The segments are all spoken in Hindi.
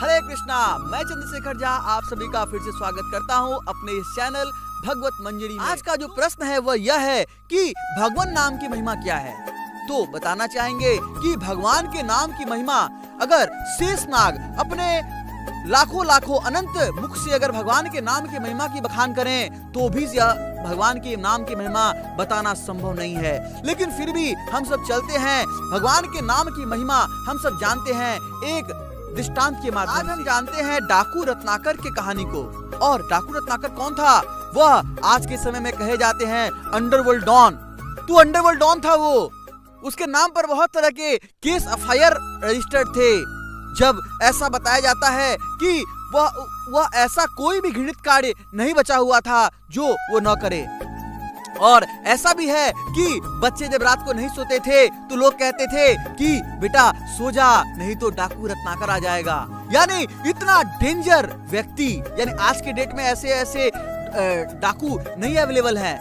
हरे कृष्णा, मैं चंद्रशेखर झा आप सभी का फिर से स्वागत करता हूं अपने इस चैनल भगवत मंजरी में। आज का जो प्रश्न है वह यह है कि भगवान नाम की महिमा क्या है। तो बताना चाहेंगे कि भगवान के नाम की महिमा अगर शेषनाग अपने लाखों अनंत मुख से अगर भगवान के नाम की महिमा की बखान करें तो भी यह भगवान के नाम की महिमा बताना संभव नहीं है। लेकिन फिर भी हम सब चलते हैं भगवान के नाम की महिमा हम सब जानते हैं एक दृष्टांत के माध्यम। आज हम जानते हैं डाकू रत्नाकर की कहानी को। और डाकू रत्नाकर कौन था? वह आज के समय में कहे जाते हैं अंडरवर्ल्ड डॉन। तो अंडरवर्ल्ड डॉन था वो। उसके नाम पर बहुत तरह के केस एफआईआर रजिस्टर्ड थे। जब ऐसा बताया जाता है कि वह ऐसा कोई भी घृणित कार्य नहीं बचा हुआ था जो वो न करे। और ऐसा भी है कि बच्चे जब रात को नहीं सोते थे तो लोग कहते थे कि बेटा सो जा नहीं तो डाकू रत्नाकर आ जाएगा। यानी इतना डेंजर व्यक्ति, यानी आज के डेट में ऐसे डाकू नहीं अवेलेबल है,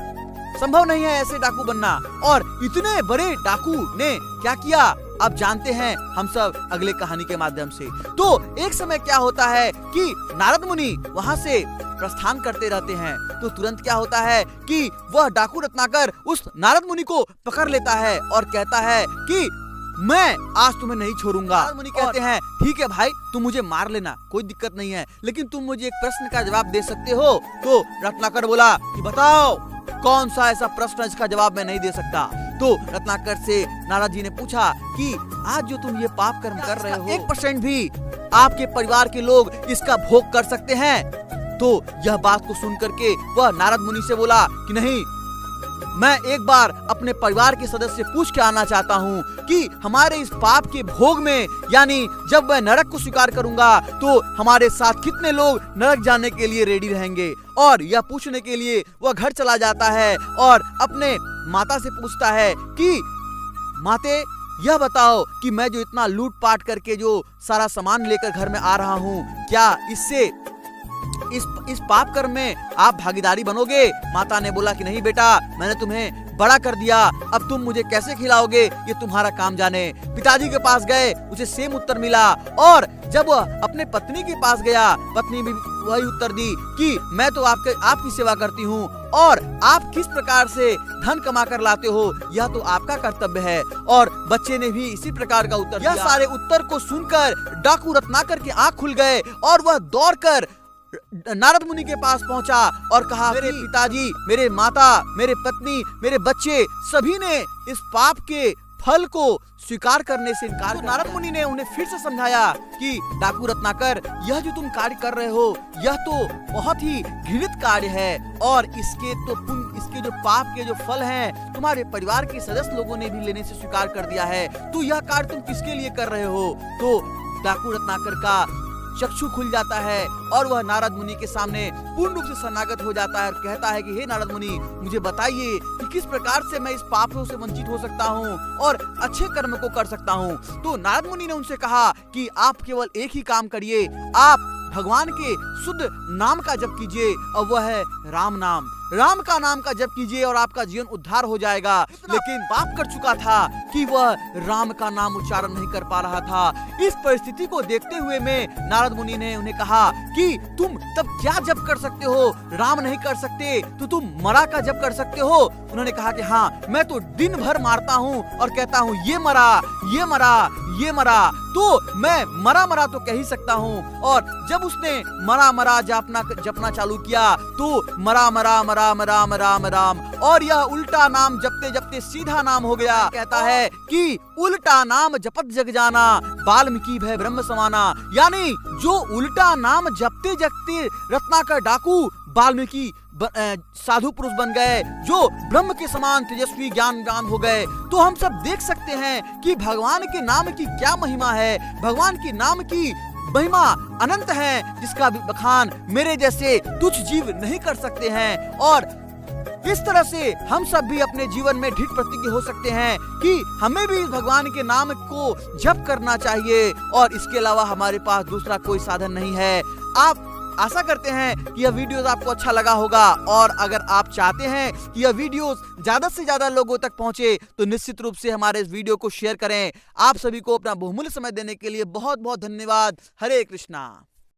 संभव नहीं है ऐसे डाकू बनना। और इतने बड़े डाकू ने क्या किया आप जानते हैं हम सब अगले कहानी के माध्यम से। तो एक समय क्या होता है कि नारद मुनि वहां से प्रस्थान करते रहते हैं। तो तुरंत क्या होता है कि वह डाकू रत्नाकर उस नारद मुनि को पकड़ लेता है और कहता है कि मैं आज तुम्हें नहीं छोड़ूंगा। नारद मुनि कहते हैं ठीक है भाई, तुम मुझे मार लेना, कोई दिक्कत नहीं है, लेकिन तुम मुझे एक प्रश्न का जवाब दे सकते हो। तो रत्नाकर बोला कि बताओ कौन सा ऐसा प्रश्न इसका जवाब मैं नहीं दे सकता। तो रत्नाकर से नारद जी ने पूछा कि आज जो तुम ये पाप कर्म कर रहे हो 1% भी आपके परिवार के लोग इसका भोग कर सकते हैं? तो यह बात को सुन करके वह नारद मुनि से बोला कि नहीं, मैं एक बार अपने परिवार के सदस्य से पूछ के आना चाहता हूँ कि हमारे इस पाप के भोग में, यानी जब मैं नरक को स्वीकार करूंगा तो हमारे साथ कितने लोग नरक जाने के लिए रेडी रहेंगे। और यह पूछने के लिए वह घर चला जाता है और अपने माता से पूछता है कि माते यह बताओ कि मैं जो इतना लूट पाट करके जो सारा सामान लेकर घर में आ रहा हूँ, क्या इससे इस पाप कर्म में आप भागीदारी बनोगे? माता ने बोला कि नहीं बेटा, मैंने तुम्हें बड़ा कर दिया, अब तुम मुझे कैसे खिलाओगे ये तुम्हारा काम जाने। पिताजी के पास गए, उसे सेम उत्तर मिला। और जब वह अपने पत्नी के पास गया, पत्नी भी वही उत्तर दी कि मैं तो आपकी सेवा करती हूँ और आप किस प्रकार से धन कमा कर लाते हो यह तो आपका कर्तव्य है। और बच्चे ने भी इसी प्रकार का उत्तर दिया। यह सारे उत्तर को सुनकर डाकू रत्नाकर की आंख खुल गए और वह दौड़कर नारद मुनि के पास पहुंचा और कहा मेरे पिताजी, मेरे माता, मेरे पत्नी, मेरे बच्चे सभी ने इस पाप के फल को स्वीकार करने से इनकार किया। नारद मुनि ने उन्हें फिर से समझाया कि डाकू रत्नाकर, यह जो तुम कार्य कर रहे हो यह तो बहुत ही घृणित कार्य है और इसके जो पाप के जो फल हैं तुम्हारे परिवार के सदस्य लोगों ने भी लेने से स्वीकार कर दिया है। तो यह कार्य तुम किसके लिए कर रहे हो? तो डाकू रत्नाकर का चक्षु खुल जाता है और वह नारद मुनि के सामने पूर्ण रूप से शरणागत हो जाता है और कहता है कि हे नारद मुनि, मुझे बताइए कि किस प्रकार से मैं इस पापों से वंचित हो सकता हूँ और अच्छे कर्म को कर सकता हूँ। तो नारद मुनि ने उनसे कहा कि आप केवल एक ही काम करिए, आप भगवान के शुद्ध नाम का जप कीजिए और वह है राम नाम। राम का नाम का जप कीजिए और आपका जीवन उद्धार हो जाएगा। लेकिन पाप कर चुका था कि वह राम का नाम उच्चारण नहीं कर पा रहा था। इस परिस्थिति को देखते हुए में नारद मुनि ने उन्हें कहा कि तुम तब क्या जप कर सकते हो? राम नहीं कर सकते तो तुम मरा का जप कर सकते हो? उन्होंने कहा कि हाँ, मैं तो दिन भर मारता हूँ और कहता हूँ ये मरा, ये मरा, ये मरा, तो मैं मरा तो कह ही सकता हूँ। और जब उसने मरा जपना चालू किया तो मरा राम और यह उल्टा नाम जपते जपते सीधा नाम हो गया। कहता है कि उल्टा नाम जपत जग जाना, वाल्मीकि भय ब्रह्म समाना। यानी जो उल्टा नाम जपते जपते रत्नाकर डाकू वाल्मीकि साधु पुरुष बन गए, जो ब्रह्म के समान तेजस्वी ज्ञान हो गए। तो हम सब देख सकते हैं कि भगवान के नाम की क्या महिमा है। भगवान के नाम की महिमा अनंत है जिसका बखान मेरे जैसे तुच्छ जीव नहीं कर सकते हैं। और इस तरह से हम सब भी अपने जीवन में दृढ़ प्रतिज्ञ हो सकते हैं कि हमें भी भगवान के नाम को जप करना चाहिए और इसके अलावा हमारे पास दूसरा कोई साधन नहीं है। आप आशा करते हैं कि यह वीडियोस आपको अच्छा लगा होगा, और अगर आप चाहते हैं कि यह वीडियोस ज्यादा से ज्यादा लोगों तक पहुंचे तो निश्चित रूप से हमारे इस वीडियो को शेयर करें। आप सभी को अपना बहुमूल्य समय देने के लिए बहुत बहुत धन्यवाद। हरे कृष्णा।